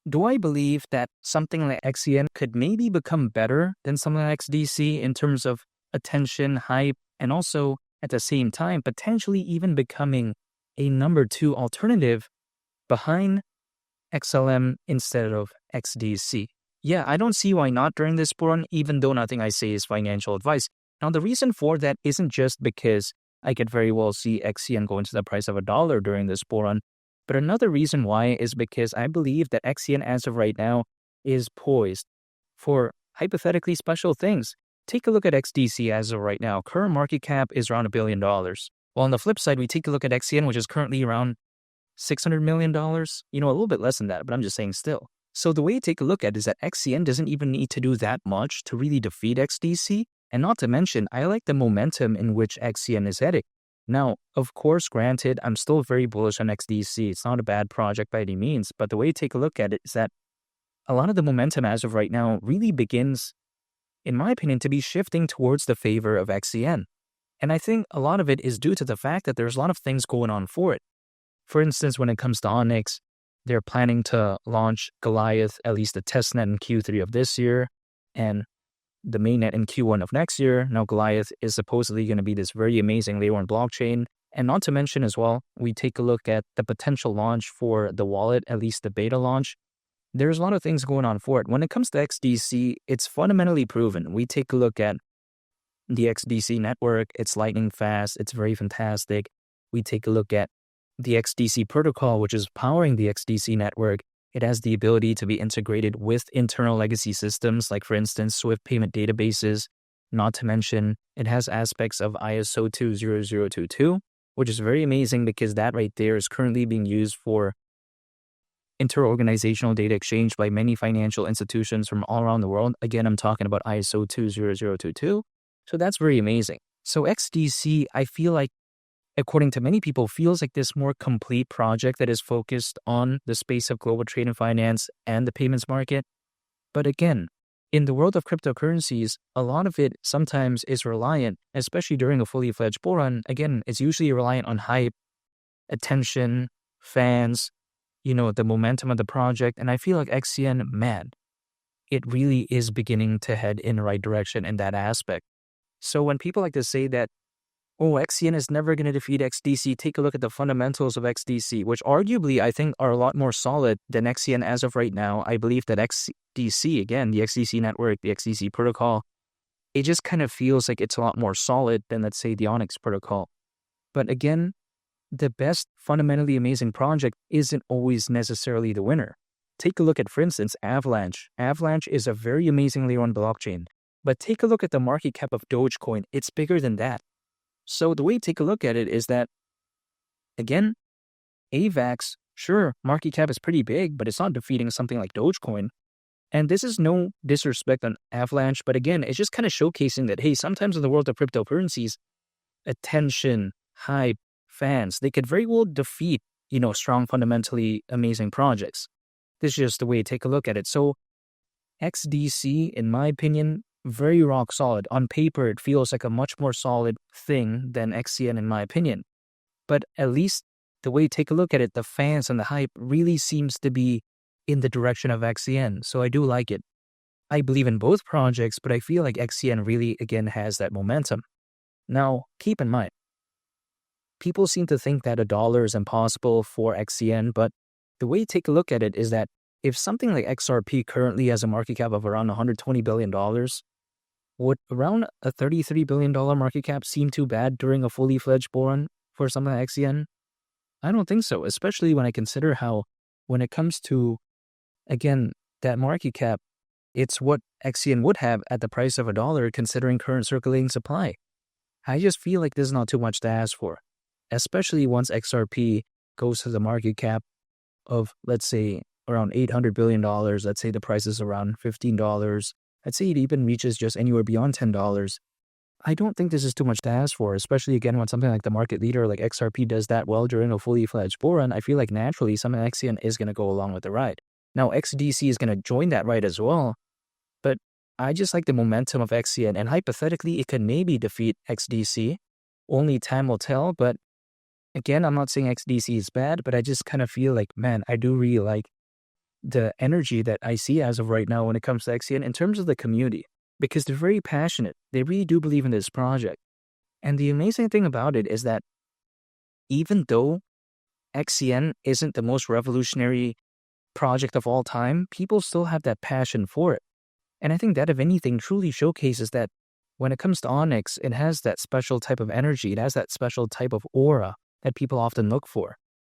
do I believe that something like XCN could maybe become better than something like XDC in terms of attention, hype, and also at the same time, potentially even becoming a number two alternative behind XLM instead of XDC? Yeah, I don't see why not during this bull run, even though nothing I say is financial advice. Now, the reason for that isn't just because I could very well see XCN go into the price of $1 during this bull run, but another reason why is because I believe that XCN as of right now is poised for hypothetically special things. Take a look at XDC as of right now. Current market cap is around $1 billion. While on the flip side, we take a look at XCN, which is currently around $600 million, a little bit less than that, but I'm just saying still. So the way to take a look at it is that XCN doesn't even need to do that much to really defeat XDC. And not to mention, I like the momentum in which XCN is heading. Now, of course, granted, I'm still very bullish on XDC. It's not a bad project by any means, but the way to take a look at it is that a lot of the momentum as of right now really begins, in my opinion, to be shifting towards the favor of XCN. And I think a lot of it is due to the fact that there's a lot of things going on for it. For instance, when it comes to Onyx, they're planning to launch Goliath, at least the testnet in Q3 of this year, and the mainnet in Q1 of next year. Now, Goliath is supposedly going to be this very amazing layer 1 blockchain. And not to mention as well, we take a look at the potential launch for the wallet, at least the beta launch. There's a lot of things going on for it. When it comes to XDC, it's fundamentally proven. We take a look at the XDC network. It's lightning fast. It's very fantastic. We take a look at the XDC protocol, which is powering the XDC network. It has the ability to be integrated with internal legacy systems, like for instance, Swift payment databases. Not to mention, it has aspects of ISO 20022, which is very amazing because that right there is currently being used for interorganizational data exchange by many financial institutions from all around the world. Again, I'm talking about ISO 20022. So that's very amazing. So XDC, I feel like, according to many people, feels like this more complete project that is focused on the space of global trade and finance and the payments market. But again, in the world of cryptocurrencies, a lot of it sometimes is reliant, especially during a fully fledged bull run. Again, it's usually reliant on hype, attention, fans, the momentum of the project. And I feel like XCN, man, it really is beginning to head in the right direction in that aspect. So when people like to say that, XCN is never going to defeat XDC, take a look at the fundamentals of XDC, which arguably I think are a lot more solid than XCN as of right now. I believe that XDC, again, the XDC network, the XDC protocol, it just kind of feels like it's a lot more solid than, let's say, the Onyx protocol. But again, the best fundamentally amazing project isn't always necessarily the winner. Take a look at, for instance, Avalanche. Avalanche is a very amazingly run blockchain. But take a look at the market cap of Dogecoin. It's bigger than that. So the way to take a look at it is that, again, AVAX, sure, market cap is pretty big, but it's not defeating something like Dogecoin. And this is no disrespect on Avalanche, but again, it's just kind of showcasing that, hey, sometimes in the world of cryptocurrencies, attention, hype, fans, they could very well defeat, strong, fundamentally amazing projects. This is just the way to take a look at it. So XDC, in my opinion, very rock solid. On paper, it feels like a much more solid thing than XCN, in my opinion. But at least the way you take a look at it, the fans and the hype really seems to be in the direction of XCN. So I do like it. I believe in both projects, but I feel like XCN really, again, has that momentum. Now, keep in mind, people seem to think that $1 is impossible for XCN, but the way you take a look at it is that if something like XRP currently has a market cap of around $120 billion, would around a $33 billion market cap seem too bad during a fully fledged bull run for something like XCN? I don't think so, especially when I consider how, when it comes to, again, that market cap, it's what XCN would have at the price of $1 considering current circulating supply. I just feel like this is not too much to ask for, especially once XRP goes to the market cap of, let's say, around $800 billion. Let's say the price is around $15. Let's say it even reaches just anywhere beyond $10. I don't think this is too much to ask for, especially again when something like the market leader like XRP does that well during a fully fledged bull run. I feel like naturally something like XCN is going to go along with the ride. Now XDC is going to join that ride as well, but I just like the momentum of XCN, and hypothetically it could maybe defeat XDC. Only time will tell, but again, I'm not saying XDC is bad, but I just kind of feel like, man, I do really like the energy that I see as of right now when it comes to XCN in terms of the community, because they're very passionate. They really do believe in this project. And the amazing thing about it is that even though XCN isn't the most revolutionary project of all time, people still have that passion for it. And I think that, if anything, truly showcases that when it comes to Onyx, it has that special type of energy. It has that special type of aura that people often look for.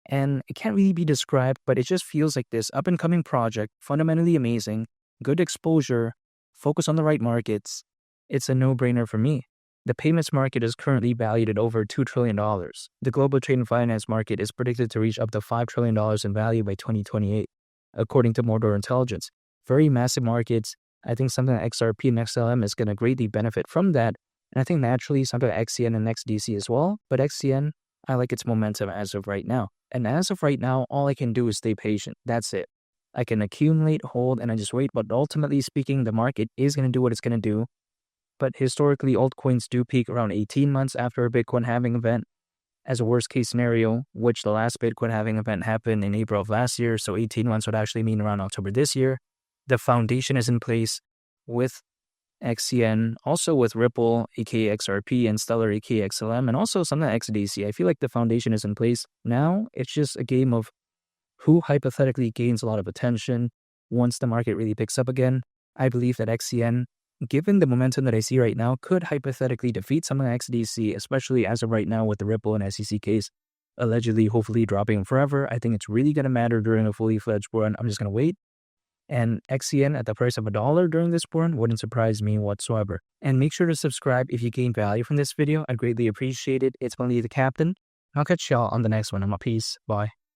And it can't really be described, but it just feels like this up-and-coming project, fundamentally amazing, good exposure, focus on the right markets. It's a no-brainer for me. The payments market is currently valued at over $2 trillion. The global trade and finance market is predicted to reach up to $5 trillion in value by 2028, according to Mordor Intelligence. Very massive markets. I think something like XRP and XLM is going to greatly benefit from that. And I think naturally something like XCN and XDC as well. But XCN, I like its momentum as of right now. And as of right now, all I can do is stay patient. That's it. I can accumulate, hold, and I just wait. But ultimately speaking, the market is going to do what it's going to do. But historically, altcoins do peak around 18 months after a Bitcoin halving event. As a worst case scenario, which the last Bitcoin halving event happened in April of last year, so 18 months would actually mean around October this year. The foundation is in place with XCN, also with Ripple, aka XRP, and Stellar, aka XLM, and also something like XDC. I feel like the foundation is in place. Now, it's just a game of who hypothetically gains a lot of attention once the market really picks up again. I believe that XCN, given the momentum that I see right now, could hypothetically defeat something like XDC, especially as of right now with the Ripple and SEC case allegedly, hopefully dropping forever. I think it's really going to matter during a fully fledged run. I'm just going to wait. And XCN at the price of $1 during this run wouldn't surprise me whatsoever. And make sure to subscribe if you gain value from this video. I'd greatly appreciate it. It's been Lee the Captain. I'll catch y'all on the next one. I'm a peace. Bye.